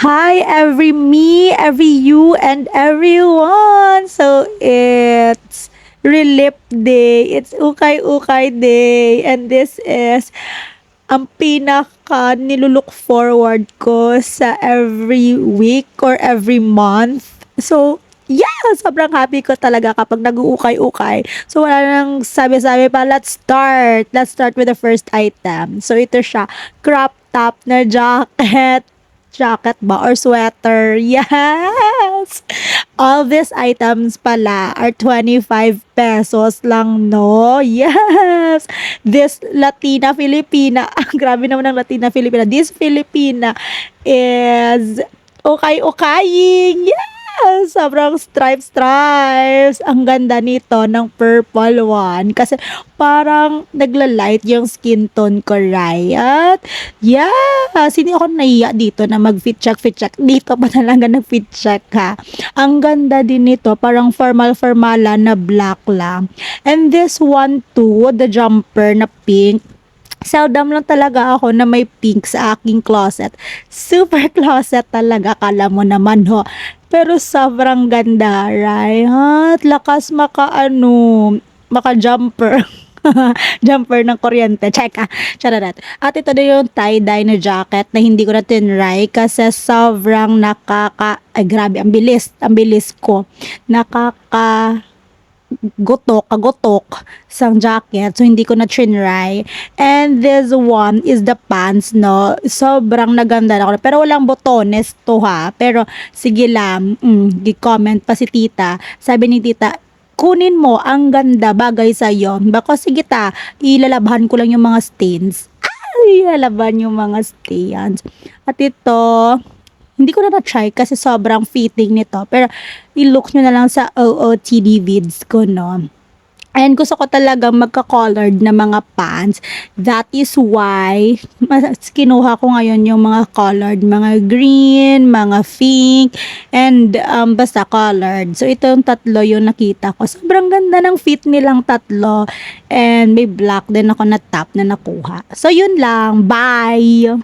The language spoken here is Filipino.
Hi, every me, every you, and everyone. So it's Relip Day. It's Ukay-Ukay Day. And this is ang pinaka nilulook forward ko sa every week or every month. So, yeah, sobrang happy ko talaga kapag nag-uukay-ukay. So, wala nang sabi-sabi pa, let's start. Let's start with the first item. So, ito siya, crop top na jacket ba or sweater. Yes! All these items pala are 25 pesos lang, no? Yes! This Latina Filipina, grabe naman ang Latina Filipina. This Filipina is okay-okaying. Yes! Sobrang stripes. Ang ganda nito ng purple one. Kasi parang nagla-light yung skin tone ko, right? Yes! Hindi ako nahiya dito na mag-fit check. Dito pa talaga nag-fit check, ha? Ang ganda din nito. Parang formal-formala na black lang. And this one too, the jumper na pink. Seldom lang talaga ako na may pink sa aking closet. Super closet talaga, kala mo naman ho. Pero sobrang ganda, right? Lakas maka-jumper. Jumper ng kuryente. Check ah. Chararat. At ito na yung tie-dye na jacket na hindi ko na tinry kasi sobrang ay grabe, ang bilis ko. Kagotok sang jacket, so hindi ko na trinry. And this one is the pants, no? Sobrang naganda na ako, pero walang botones to, ha? Pero sige lang, gi-comment pa si tita, sabi ni tita, kunin mo, ang ganda, bagay sa'yo. Bako sige ta, ilalabhan ko lang yung mga stains. Ilalaban yung mga stains. At ito, hindi ko na na-try kasi sobrang fitting nito. Pero, i-look nyo na lang sa OOTD vids ko, no? And gusto ko talagang magka-colored na mga pants. That is why, kinuha ko ngayon yung mga colored, mga green, mga pink, and basta colored. So, ito yung tatlo yung nakita ko. Sobrang ganda ng fit nilang tatlo. And may black din ako na top na nakuha. So, yun lang. Bye!